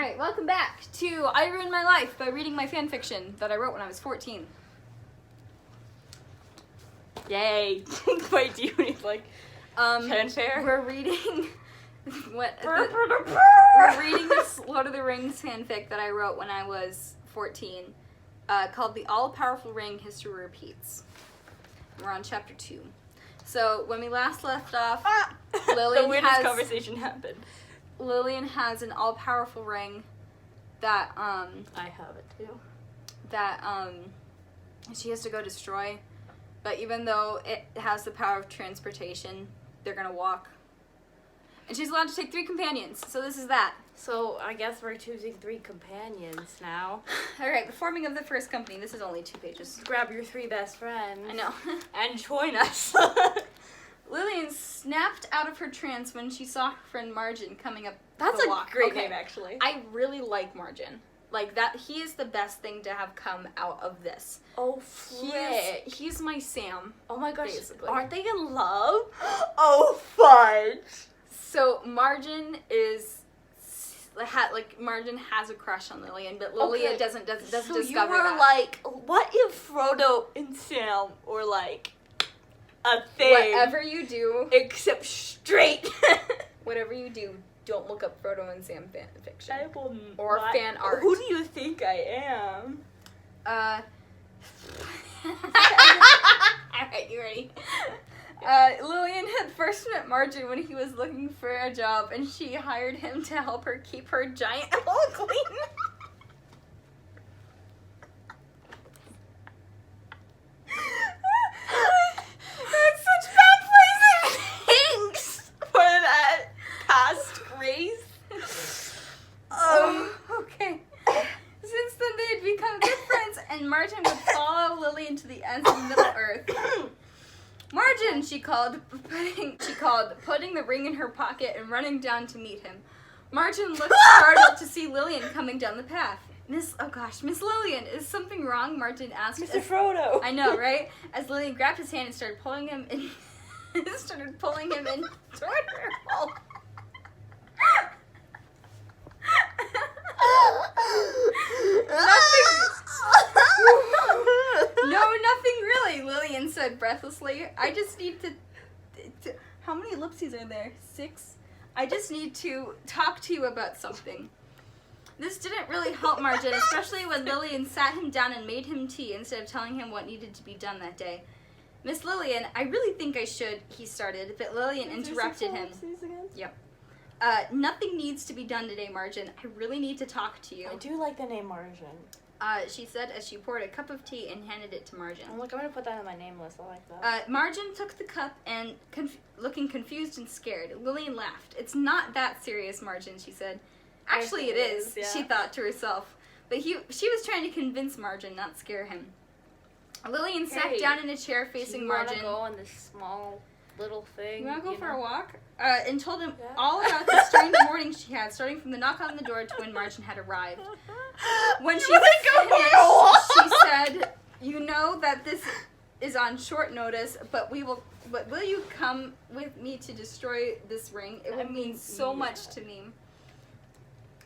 Alright, welcome back to I Ruined My Life by reading my fanfiction that I wrote when I was 14. Yay. Wait, do you need, like, fanfare? We're reading... we're reading this Lord of the Rings fanfic that I wrote when I was 14, called The All-Powerful Ring History Repeats. We're on chapter 2. So, when we last left off, Lillian the weirdest conversation happened. Lillian has an all-powerful ring that, I have it too. That, she has to go destroy. But even though it has the power of transportation, they're gonna walk. And she's allowed to take 3 companions, so this is that. So, I guess we're choosing 3 companions now. Alright, the forming of the first company. This is only 2 pages. Grab your 3 best friends. I know. And join us. Lillian snapped out of her trance when she saw her friend Margin coming up That's the a walk. great name, actually. I really like Margin. Like, that, he is the best thing to have come out of this. Oh, frick. He's my Sam. Oh my gosh, basically. aren't they in love? Oh, fudge. So, Margin is... Margin has a crush on Lillian, but Lillian doesn't so discover you were that. like, what if Frodo and Sam were like a thing? Whatever you do, except straight. whatever you do, don't look up Frodo and Sam fan fiction. I will or not. fan art. Who do you think I am? Alright, you ready? Lillian had first met Margin when he was looking for a job, and she hired him to help her keep her giant hole clean. That's such bad phrasing. Thanks for that past grace. Okay. Since then, they had become good friends, and Margin would follow Lillian to the ends of Middle Earth. Margin, she called, putting the ring in her pocket and running down to meet him. Margin looked startled to see Lillian coming down the path. Miss Lillian, is something wrong? Margin asked. Mr. Frodo. I know, right? As Lillian grabbed his hand and started pulling him in, in toward her hole. Nothing really, Lillian said breathlessly. I just need to how many ellipses are there? 6? I just need to talk to you about something. This didn't really help Margin, especially when Lillian sat him down and made him tea instead of telling him what needed to be done that day. Miss Lillian, I really think I should, he started, but Lillian interrupted him. Yep. Nothing needs to be done today, Margin. I really need to talk to you. I do like the name Margin. She said as she poured a cup of tea and handed it to Margin. I'm gonna put that on my name list. I like that. Margin took the cup and, looking confused and scared, Lillian laughed. It's not that serious, Margin, she said. Actually, it is, yeah. She thought to herself. But she was trying to convince Margin, not scare him. Lillian sat down in a chair facing Margin. You wanna go on this small little thing? You wanna go for a walk? And told him all about the strange morning she had, starting from the knock on the door to when Margin had arrived. When she finished, she said, "You know that this is on short notice, but will you come with me to destroy this ring? It would mean so much to me."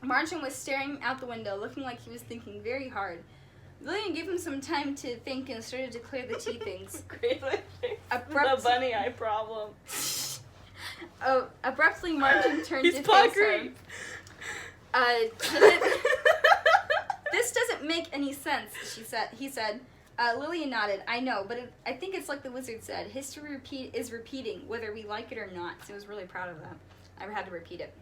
Margin was staring out the window, looking like he was thinking very hard. Lillian gave him some time to think and started to clear the tea things. The bunny eye problem. Abruptly, Margin turned to face her. This doesn't make any sense, he said. Lillian nodded. I know, but I think it's like the wizard said. History is repeating, whether we like it or not. So I was really proud of that. I had to repeat it.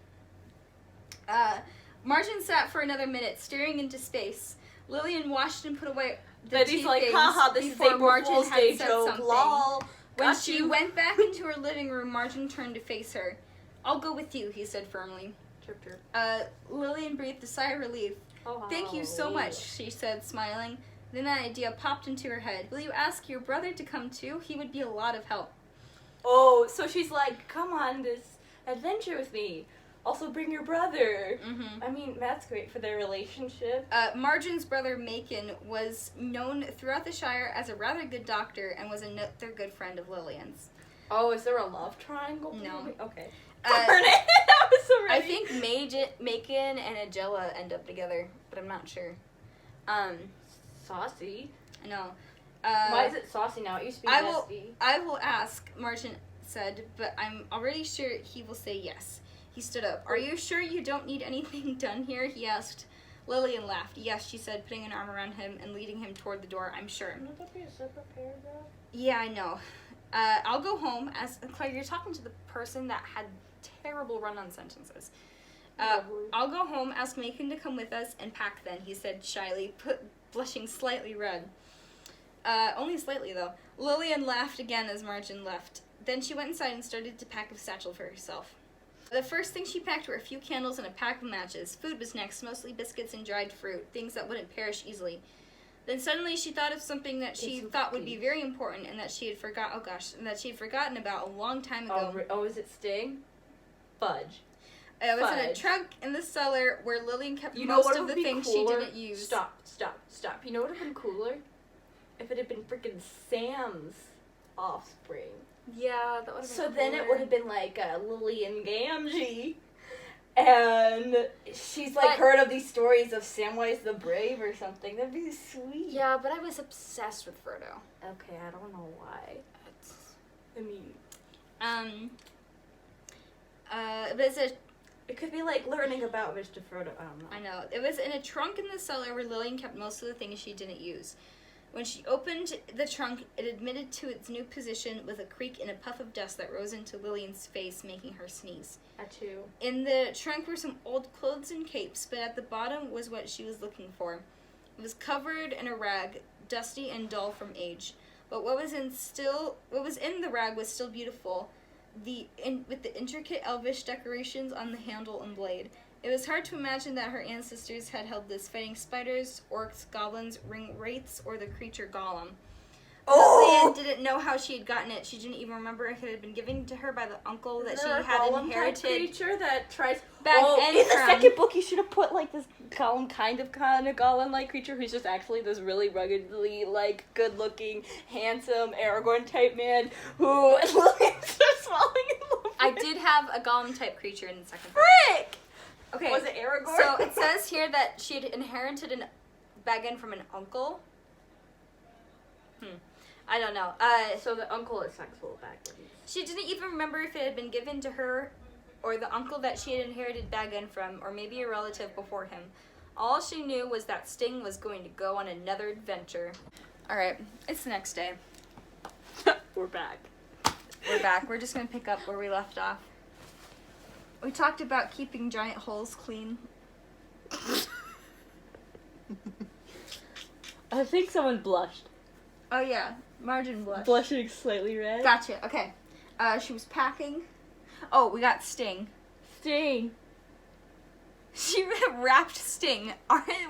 Margin sat for another minute, staring into space. Lillian washed and put away the tea things haha, this is before April Margin Fool's had Day said joke, something. lol. When she went back into her living room, Margin turned to face her. I'll go with you, he said firmly. Lillian breathed a sigh of relief. Thank you so much, she said, smiling. Then an idea popped into her head. Will you ask your brother to come too? He would be a lot of help. Oh, so she's like, come on this adventure with me. Also bring your brother. Mm-hmm. I mean, that's great for their relationship. Margin's brother, Macon, was known throughout the Shire as a rather good doctor and was another good friend of Lillian's. Oh, is there a love triangle? No. Okay. Darn it! I was so ready. I think Macon and Agella end up together, but I'm not sure. Saucy. I know. Why is it saucy now? It used to be nasty. I will ask, Martin said, but I'm already sure he will say yes. He stood up. Are you sure you don't need anything done here? He asked. Lillian laughed. Yes, she said, putting an arm around him and leading him toward the door. I'm sure. Wouldn't that be a separate paragraph? Yeah, I know. I'll go home. Claire, you're talking to the person that had terrible run-on sentences. I'll go home, ask Macon to come with us, and pack then, he said shyly, blushing slightly red. Only slightly, though. Lillian laughed again as Martin left. Then she went inside and started to pack a satchel for herself. The first thing she packed were a few candles and a pack of matches. Food was next, mostly biscuits and dried fruit, things that wouldn't perish easily. Then suddenly she thought of something that she thought would be very important and that she had forgotten about a long time ago. Oh, is it Sting? Fudge. It was in a trunk in the cellar where Lillian kept most of the things she didn't use. Stop. You know what would have been cooler? If it had been freaking Sam's offspring. Yeah, that would have been So cooler. then it would have been like Lillian Gamgee. And she's like heard of these stories of Samwise the Brave or something. That'd be sweet. Yeah, but I was obsessed with Frodo. Okay, I don't know why. It could be like learning about Mr. Frodo. I don't know. I know. It was in a trunk in the cellar where Lillian kept most of the things she didn't use. When she opened the trunk, it admitted to its new position with a creak and a puff of dust that rose into Lillian's face, making her sneeze. Achoo. In the trunk were some old clothes and capes, but at the bottom was what she was looking for. It was covered in a rag, dusty and dull from age. But what was in the rag was still beautiful, with the intricate elvish decorations on the handle and blade. It was hard to imagine that her ancestors had held this, fighting spiders, orcs, goblins, ring wraiths, or the creature Gollum. Lillian didn't know how she had gotten it. She didn't even remember if it had been given to her by the uncle that she had inherited. Creature that tries. In the second book, you should have put like this Gollum kind of Gollum-like creature who's just actually this really ruggedly, like, good-looking, handsome Aragorn type man who Lillian starts falling in love with. I did have a Gollum type creature in the second book. Frick! Okay. Was it Aragorn? So it says here that she had inherited a baggin from an uncle. I don't know. So the uncle is sexual backwards. She didn't even remember if it had been given to her or the uncle that she had inherited baggin from, or maybe a relative before him. All she knew was that Sting was going to go on another adventure. Alright, it's the next day. We're back. We're just going to pick up where we left off. We talked about keeping giant holes clean. I think someone blushed. Oh yeah, Margin blushed. Blushing slightly red. Gotcha, okay. She was packing. Oh, we got Sting. Sting. She wrapped Sting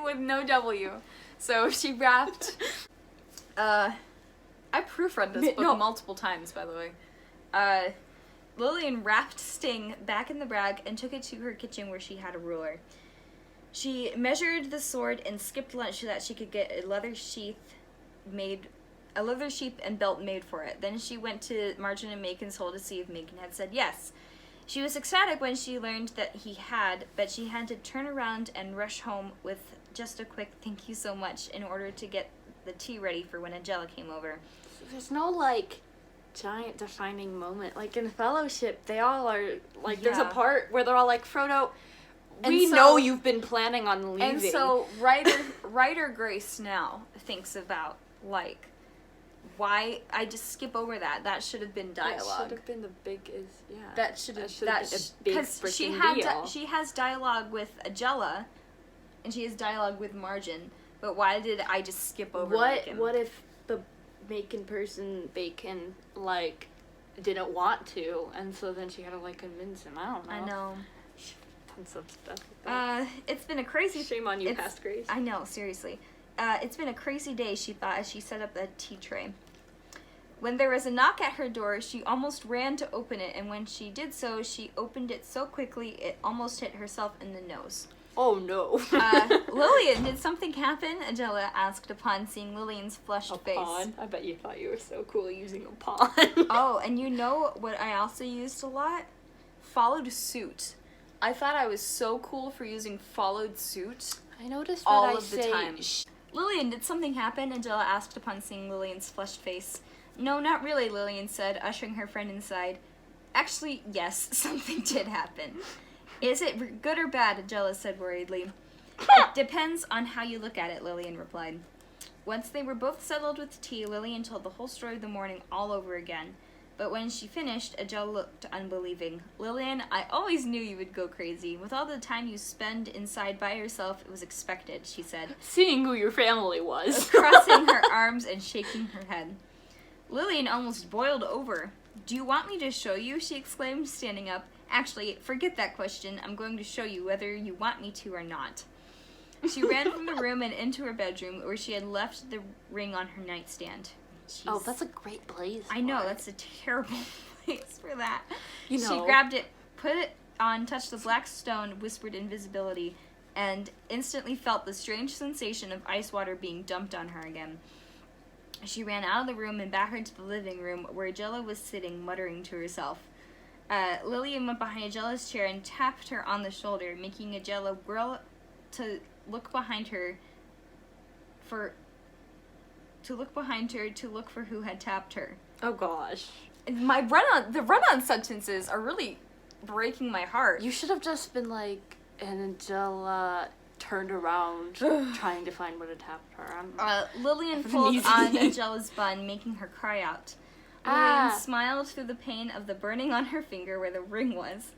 with no W. So she wrapped... I proofread this book multiple times, by the way. Lillian wrapped Sting back in the bag and took it to her kitchen where she had a ruler. She measured the sword and skipped lunch so that she could get a leather sheath and belt made for it. Then she went to Martin and Macon's hole to see if Macon had said yes. She was ecstatic when she learned that he had, but she had to turn around and rush home with just a quick thank you so much in order to get the tea ready for when Angela came over. There's no, like, giant defining moment. Like, in Fellowship, they all are, like, there's a part where they're all like, Frodo, we know you've been planning on leaving. And so writer Grace now thinks about, like, why I just skip over that. That should have been dialogue. That should have been the biggest, That should have been a big because she has dialogue with Agella, and she has dialogue with Margin. But why did I just skip over Macon? What if the Macon person, Bacon, like, didn't want to, and so then she had to, like, convince him? I don't know. I know. Done some stuff with that. It's been a crazy... Shame on you, past Grace. I know, seriously. It's been a crazy day, she thought, as she set up the tea tray. When there was a knock at her door, she almost ran to open it, and when she did so, she opened it so quickly it almost hit herself in the nose. Oh no. Lillian, did something happen? Agella asked upon seeing Lillian's flushed face. Pawn? I bet you thought you were so cool using a pawn. Oh, and you know what I also used a lot? followed suit. I thought I was so cool for using followed suit I noticed all that I of the say time. Lillian, did something happen? Angela asked upon seeing Lillian's flushed face. No, not really, Lillian said, ushering her friend inside. Actually, yes, something did happen. Is it good or bad? Angela said worriedly. It depends on how you look at it, Lillian replied. Once they were both settled with tea, Lillian told the whole story of the morning all over again. But when she finished, Angela looked unbelieving. Lillian, I always knew you would go crazy. With all the time you spend inside by yourself, it was expected, she said. Seeing who your family was. Crossing her arms and shaking her head. Lillian almost boiled over. Do you want me to show you? She exclaimed, standing up. Actually, forget that question. I'm going to show you whether you want me to or not. She ran from the room and into her bedroom, where she had left the ring on her nightstand. Jeez. Oh, that's a great place. I know, that's a terrible place for that. You know. She grabbed it, put it on, touched the black stone, whispered invisibility, and instantly felt the strange sensation of ice water being dumped on her again. She ran out of the room and back into the living room, where Angela was sitting, muttering to herself. Lillian went behind Angela's chair and tapped her on the shoulder, making Angela whirl to look behind her to look for who had tapped her. Oh gosh. The run-on sentences are really breaking my heart. You should have just been like, and Angela turned around trying to find what had tapped her. Lillian pulled on Angela's bun, making her cry out. Lillian smiled through the pain of the burning on her finger where the ring was.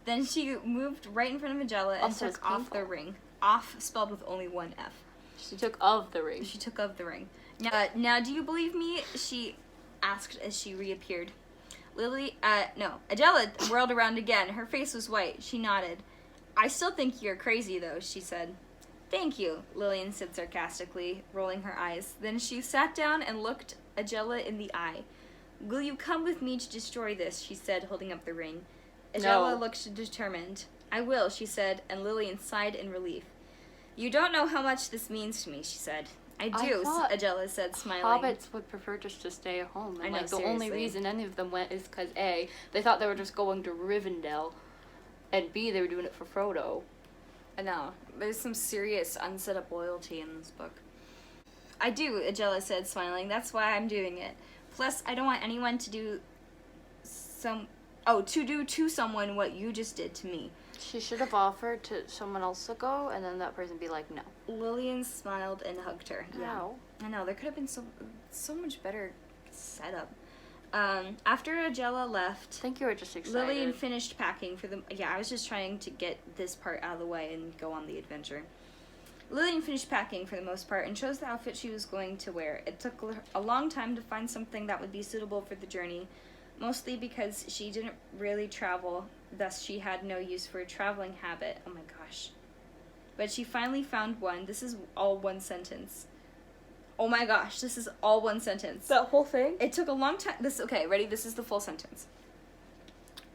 Then she moved right in front of Angela and took off the ring. Off spelled with only one F. She took of the ring. She took of the ring. Now, do you believe me? She asked as she reappeared. Angela whirled around again. Her face was white. She nodded. I still think you're crazy, though, she said. Thank you, Lillian said sarcastically, rolling her eyes. Then she sat down and looked Angela in the eye. Will you come with me to destroy this, she said, holding up the ring. Angela looked determined. I will, she said, and Lillian sighed in relief. You don't know how much this means to me, she said. I do, Angela said, smiling. Hobbits would prefer just to stay home. And I know, the only reason any of them went is because A, they thought they were just going to Rivendell, and B, they were doing it for Frodo. I know. There's some serious unset-up loyalty in this book. I do, Angela said, smiling. That's why I'm doing it. Plus, I don't want anyone to do to someone what you just did to me. She should have offered to someone else to go, and then that person be like, no. Lillian smiled and hugged her. No. Yeah. I know, there could have been so much better setup. After Angela left... I think you were just excited. Lillian finished packing for the... Yeah, I was just trying to get this part out of the way and go on the adventure. Lillian finished packing for the most part and chose the outfit she was going to wear. It took a long time to find something that would be suitable for the journey, mostly because she didn't really travel, thus she had no use for a traveling habit. Oh my gosh. But she finally found one. This is all one sentence. Oh my gosh, this is all one sentence. That whole thing? It took a long time. Okay, ready? This is the full sentence.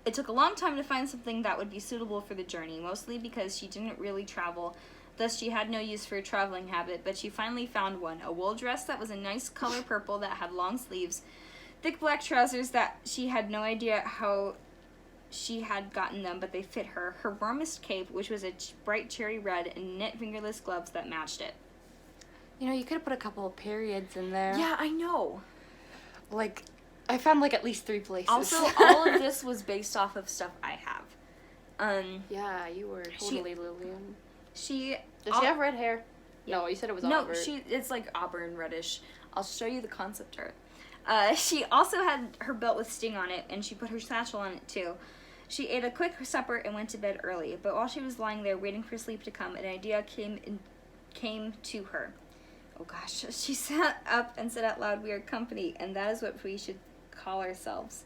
It took a long time to find something that would be suitable for the journey, mostly because she didn't really travel, thus she had no use for a traveling habit, but she finally found one. A wool dress that was a nice color purple that had long sleeves, thick black trousers that she had no idea how she had gotten them, but they fit her. Her warmest cape, which was a bright cherry red, and knit fingerless gloves that matched it. You know, you could have put a couple of periods in there. Yeah, I know. Like, I found like at least 3 places. Also, all of this was based off of stuff I have. Yeah, you were totally Lillian. Does she have red hair? Yeah. No, you said it was No, auburn. it's like auburn reddish. I'll show you the concept art. She also had her belt with sting on it, and she put her satchel on it too. She ate a quick supper and went to bed early, but while she was lying there waiting for sleep to come, an idea came to her. Oh gosh, she sat up and said out loud, "We are company, and that is what we should call ourselves."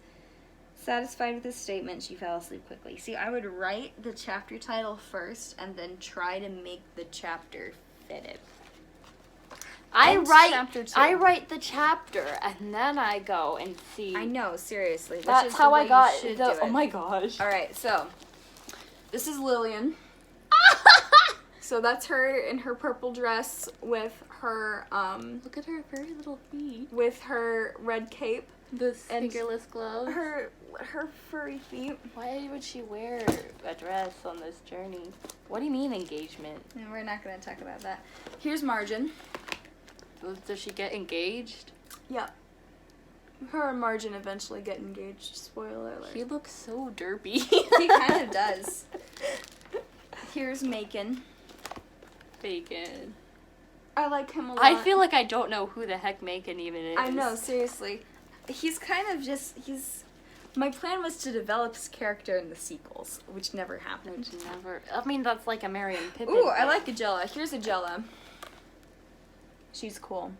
Satisfied with this statement, she fell asleep quickly. See, I would write the chapter title first and then try to make the chapter fit it. I write the chapter and then I go and see. I know, seriously. That's how I got the. Oh my gosh. All right, so this is Lillian. So that's her in her purple dress with her Look at her very little feet. with her red cape. The And fingerless gloves. Her furry feet. Why would she wear a dress on this journey? What do you mean engagement? No, we're not gonna talk about that. Here's Margin. Does she get engaged? Yeah. Her and Margin eventually get engaged. Spoiler alert. He looks so derpy. He kind of does. Here's Macon. Bacon. I like him a lot. I feel like I don't know who the heck Macon even is. I know, seriously. He's kind of my plan was to develop his character in the sequels, which never happened. I mean, that's like a Merry and Pippin. Ooh, I like Agella. Here's Agella. She's cool.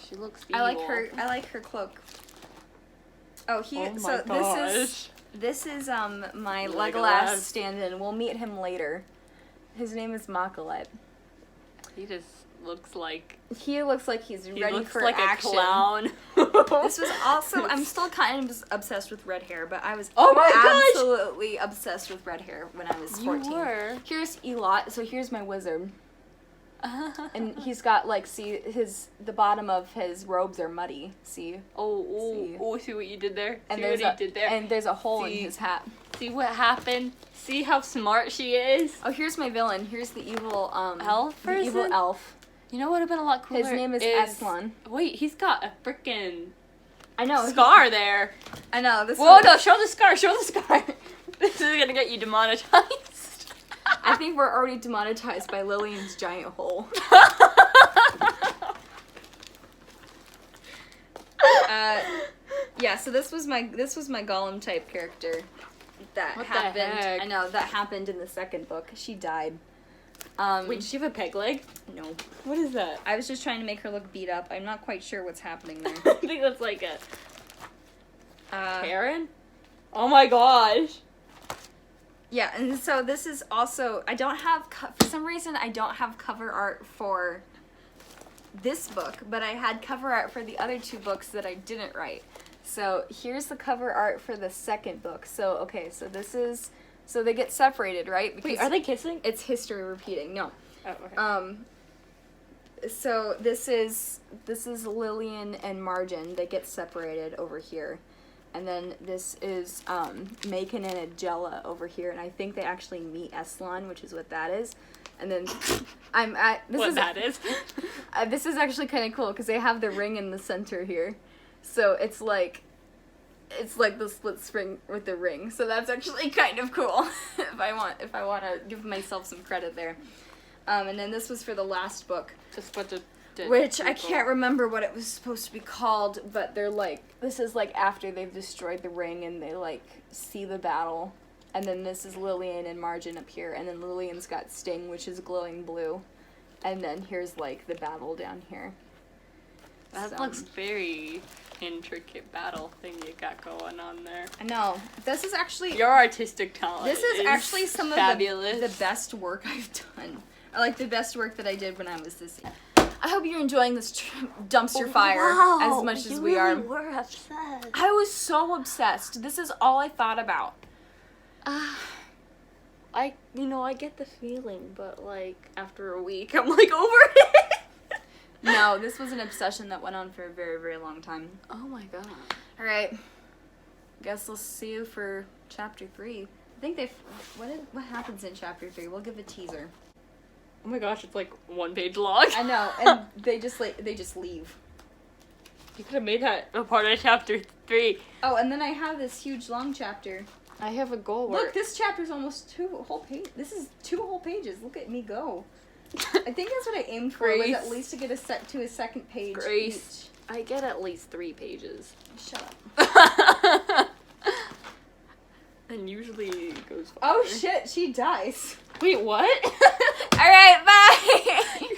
She looks evil. I like her cloak. Oh, my gosh. This is my Legolas. Legolas stand-in. We'll meet him later. His name is Makalet. He just looks like He looks like he's ready for like action. a clown. This was also, I'm still kind of obsessed with red hair, but I was absolutely obsessed with red hair when I was 14. You were. Here's Elot. So here's my wizard. And he's got like, see, the bottom of his robes are muddy. See? See what you did there? And See what you did there? And there's a hole in his hat. See what happened? See how smart she is? Oh, here's my villain. Here's the evil elf person? The evil elf. You know what would have been a lot cooler? His name is Aslan. Wait, he's got a freaking scar there. I know. No, show the scar, show the scar. This is gonna get you demonetized. I think we're already demonetized by Lillian's giant hole. Yeah, so this was my Gollum type character that happened. The heck? I know that happened in the second book. She died. Wait, does she have a peg leg? No. What is that? I was just trying to make her look beat up. I'm not quite sure what's happening there. I think that's like a Karen? Oh my gosh. Yeah, and so this is also, I don't have, for some reason, I don't have cover art for this book, but I had cover art for the other two books that I didn't write. So here's the cover art for the second book. So, okay, so this is, so they get separated, right? Because wait, are they kissing? It's history repeating. No. Oh, okay. So this is Lillian and Margin. They get separated over here. And then this is Macon and Agella over here, and I think they actually meet Aslan, which is what that is. And then this is actually kind of cool because they have the ring in the center here, so it's like the split screen with the ring. So that's actually kind of cool if I want to give myself some credit there. And then this was for the last book. Just what the. Which I can't remember what it was supposed to be called, but they're like, this is like after they've destroyed the ring and they like see the battle. And then this is Lillian and Margin up here, and then Lillian's got Sting, which is glowing blue. And then here's like the battle down here. That looks very intricate battle thing you got going on there. I know. This is actually your artistic talent. This is actually some fabulous. Of the best work I've done. Or like the best work that I did when I was this young. I hope you're enjoying this dumpster fire as much as we are. You were obsessed. I was so obsessed. This is all I thought about. I get the feeling, but like after a week, I'm like over it. No, this was an obsession that went on for a very, very long time. Oh my god. All right. Guess we'll see you for chapter 3. I think what happens in chapter 3? We'll give a teaser. Oh my gosh, it's like 1 page long. I know, and they just leave. You could have made that a part of chapter 3. Oh, and then I have this huge long chapter. I have a goal. Look, this chapter's almost 2 whole pages. This is 2 whole pages. Look at me go. I think that's what I aimed for, was at least to get a second page. Grace, each. I get at least 3 pages. Shut up. And usually it goes farther. Oh shit, she dies. Wait, what? Alright, bye!